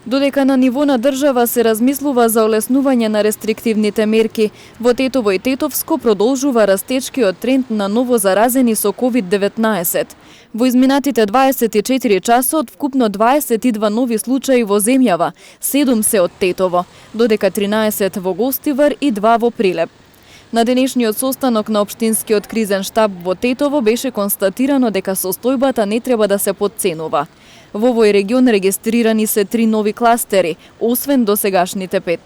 Додека на ниво на држава се размислува за олеснување на рестриктивните мерки, во Тетово и Тетовско продолжува растечкиот тренд на ново заразени со COVID-19. Во изминатите 24 часа од вкупно 22 нови случаи во земјава, 7 се од Тетово, додека 13 во Гостивар и 2 во Прилеп. На денешниот состанок на Општинскиот кризен штаб во Тетово беше констатирано дека состојбата не треба да се потценува. Во овој регион регистрирани се 3 нови кластери, освен досегашните 5.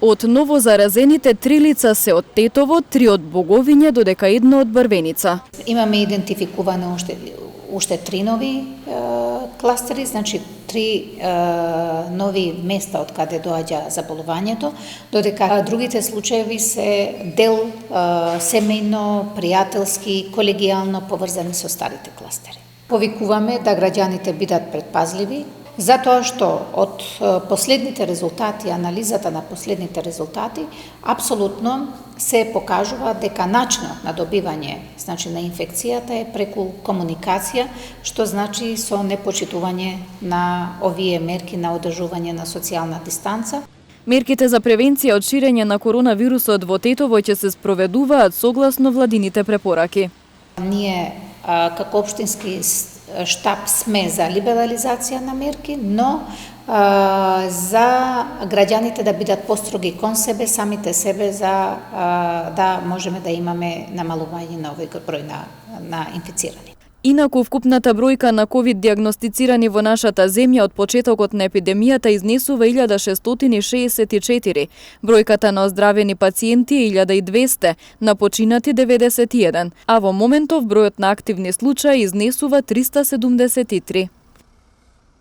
Од ново заразените 3 лица се од Тетово, 3 од Боговиње, додека 1 од Брвеница. Имаме идентификуване уште 3 нови кластери, значи 3 нови места од каде доаѓа заболувањето, додека другите случаеви се дел семејно, пријателски, колегијално поврзани со старите кластери. Повикуваме да граѓаните бидат предпазливи, затоа што од последните резултати, анализата на последните резултати, апсолутно се покажува дека начинот на добивање, значи на инфекцијата е преку комуникација, што значи со непочитување на овие мерки на одржување на социјална дистанца. Мерките за превенција од ширење на коронавирусот во Тетово ќе се спроведуваат согласно владините препораки. Ние како општински штаб сме за либерализација на мерки, но за граѓаните да бидат построги кон себе, самите себе, за да можеме да имаме намалување на овој број на инфицирани. Инаку, вкупната бројка на ковид диагностицирани во нашата земја од почетокот на епидемијата изнесува 1664, бројката на оздравени пациенти е 1200, на починати 91, а во моментов бројот на активни случаи изнесува 373.